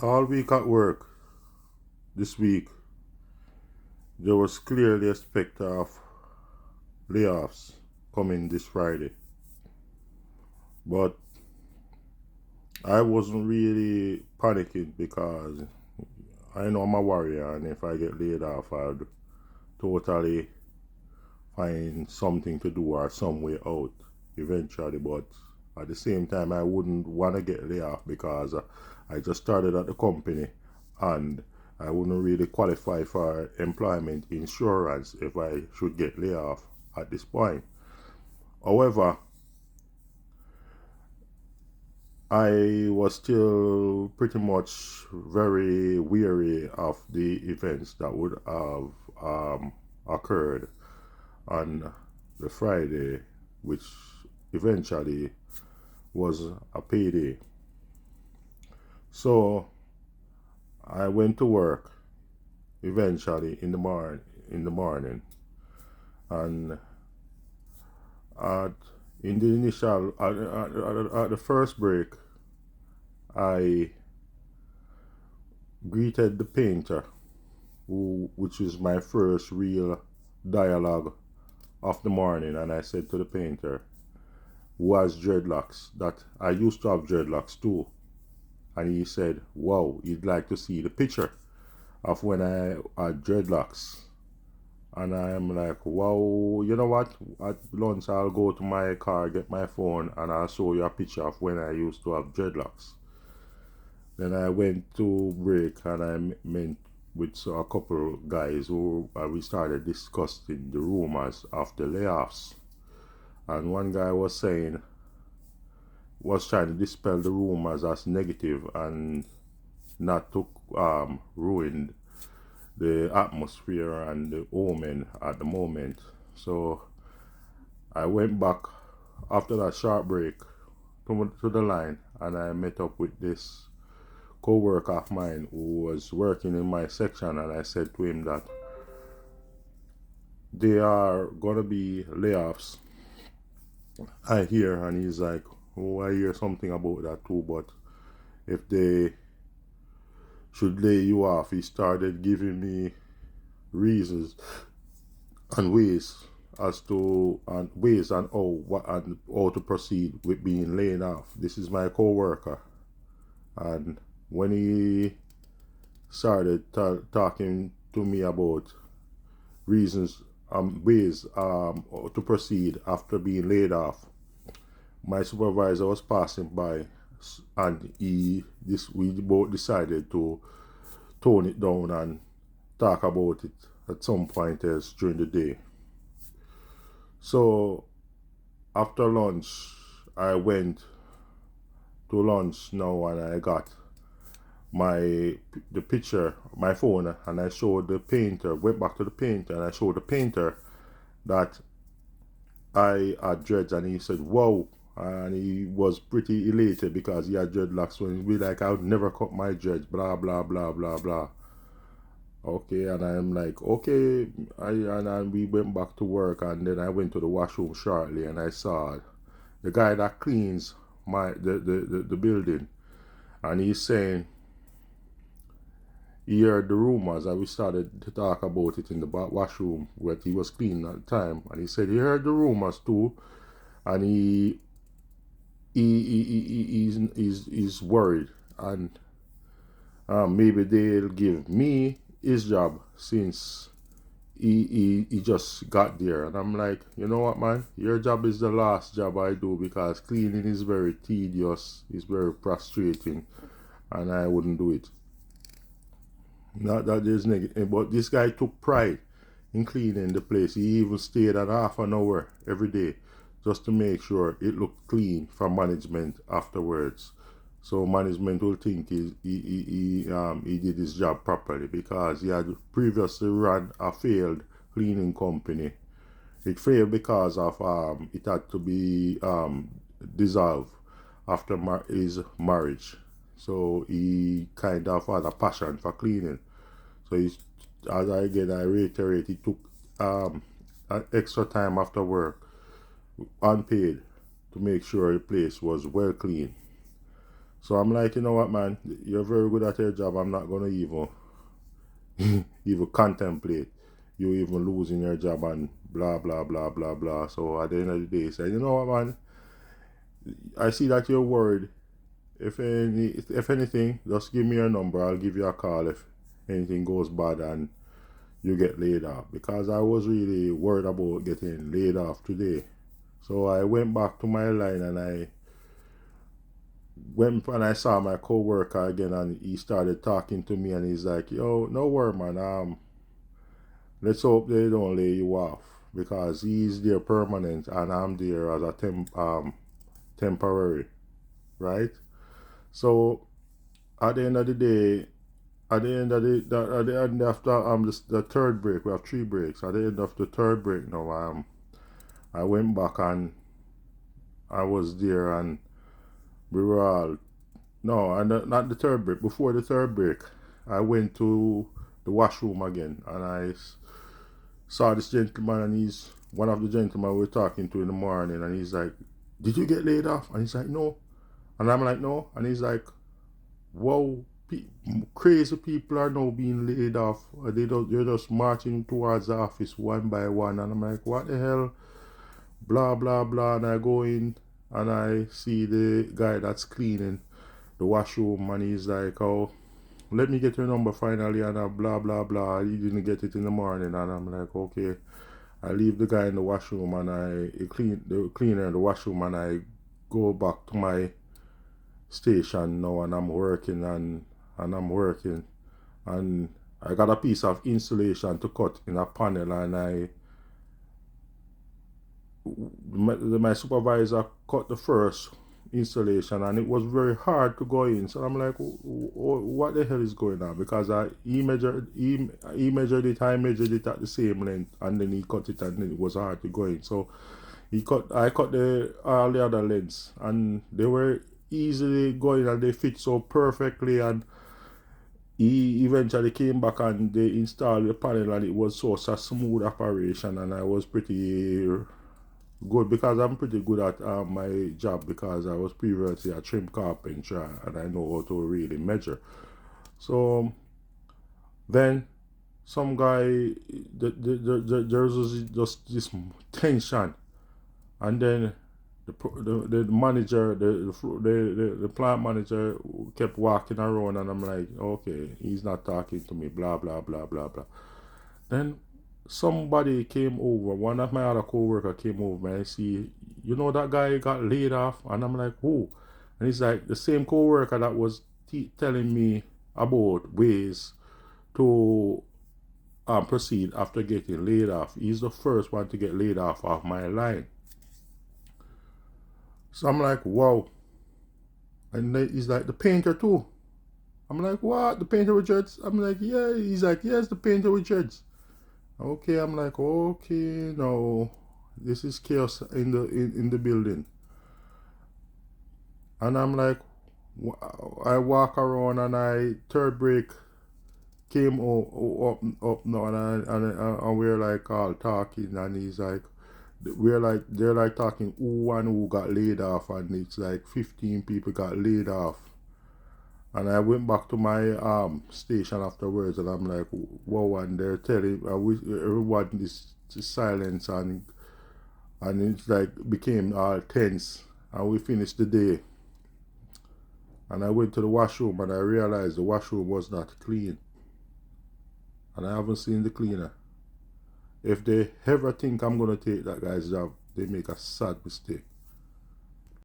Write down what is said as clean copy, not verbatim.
All week at work this week, there was clearly a specter of layoffs coming this Friday. But I wasn't really panicking because I know I'm a warrior, and if I get laid off, I'd totally find something to do or some way out eventually. But at the same time, I wouldn't want to get laid off because I just started at the company and I wouldn't really qualify for employment insurance if I should get laid off at this point. However, I was still pretty much very weary of the events that would have occurred on the Friday, which eventually was a payday. So I went to work eventually in the morning, and at in the initial at the first break, I greeted the painter, which is my first real dialogue of the morning, and I said to the painter, who has dreadlocks, that I used to have dreadlocks too. And he said, wow, he'd like to see the picture of when I had dreadlocks. And I am like, wow, you know what? At lunch, I'll go to my car, get my phone, and I'll show you a picture of when I used to have dreadlocks. Then I went to break and I met with a couple guys who we started discussing the rumors of the layoffs. And one guy was trying to dispel the rumors as negative and not to ruin the atmosphere and the omen at the moment. So I went back after that short break to the line, and I met up with this co-worker of mine who was working in my section, and I said to him that there are gonna be layoffs, I hear. And he's like, oh, I hear something about that too, but if they should lay you off, he started giving me reasons and ways as to and ways and how to proceed with being laid off. This is my co-worker, and when he started talking to me about reasons ways to proceed after being laid off, my supervisor was passing by, and we both decided to tone it down and talk about it at some point else during the day. So after lunch, I went to lunch now, and I got the picture, my phone, and I showed the painter. Went back to the painter, and I showed the painter that I had dreads, and he said, "Wow!" And he was pretty elated because he had dreadlocks. When he be like, "I would never cut my dreads," blah blah blah blah blah. Okay, and I'm like, okay, and we went back to work, and then I went to the washroom shortly, and I saw the guy that cleans the building, and he's saying he heard the rumors, and we started to talk about it in the washroom where he was cleaning at the time, and he said he heard the rumors too, and he's worried, and maybe they'll give me his job since he just got there. And I'm like, you know what, man, your job is the last job I do, because cleaning is very tedious, it's very frustrating, and I wouldn't do it. Not that there's negative, but this guy took pride in cleaning the place. He even stayed an half an hour every day just to make sure it looked clean for management afterwards. So management will think he did his job properly, because he had previously run a failed cleaning company. It failed because of it had to be dissolved after his marriage. So he kind of had a passion for cleaning. So as I reiterate, he took extra time after work, unpaid, to make sure the place was well clean. So I'm like, you know what, man, you're very good at your job. I'm not gonna even even contemplate you even losing your job and blah blah blah blah blah. So at the end of the day, say, you know what, man, I see that you're worried. If anything, just give me your number. I'll give you a call if anything goes bad and you get laid off. Because I was really worried about getting laid off today. So I went back to my line and I went and I saw my coworker again and he started talking to me and he's like, yo, no worry, man. Let's hope they don't lay you off because he's there permanent and I'm there as a temporary, right? So at the end of the day, at the end of at the end after the third break, we have 3 breaks. At the end of the third break now, I went back and I was there and we were all no, and not the third break. Before the third break, I went to the washroom again and I saw this gentleman and he's one of the gentlemen we were talking to in the morning and he's like, did you get laid off? And he's like, no. And I'm like, no. And he's like, whoa, crazy people are now being laid off. They're just marching towards the office one by one. And I'm like, what the hell? Blah, blah, blah. And I go in and I see the guy that's cleaning the washroom and he's like, oh, let me get your number finally, and blah blah blah. You didn't get it in the morning, and I'm like, okay. I leave the guy in the washroom and I clean the cleaner in the washroom and I go back to my station now and I'm working and I'm working and I got a piece of insulation to cut in a panel and my supervisor cut the first installation and it was very hard to go in, so I'm like, what the hell is going on? Because he measured it, I measured it at the same length and then he cut it and then it was hard to go in, so I cut all the other lengths and they were easily going and they fit so perfectly, and he eventually came back and they installed the panel and it was such a smooth operation and I was pretty good because I'm pretty good at my job because I was previously a trim carpenter and I know how to really measure. So then some guy, there's just this tension, and then the manager, the plant manager kept walking around and I'm like, okay, he's not talking to me, blah blah blah blah blah. Then somebody came over, one of my other co-worker came over and I see, you know, that guy got laid off, and I'm like, who? And he's like, the same co-worker that was telling me about ways to proceed after getting laid off. He's the first one to get laid off my line. So I'm like, wow. And he's like, the painter too. I'm like, what? The painter with dreads? I'm like, yeah. He's like, yes, the painter with dreads. Okay, I'm like, okay, no, this is chaos in the building. And I'm like, I walk around and I third break came up now and we're like all talking and he's like, they're like talking who and who got laid off and it's like 15 people got laid off. And I went back to my station afterwards and I'm like, whoa, and they're telling everyone is silence and it's like became all tense and we finished the day. And I went to the washroom and I realized the washroom was not clean. And I haven't seen the cleaner. If they ever think I'm gonna take that guy's job, they make a sad mistake.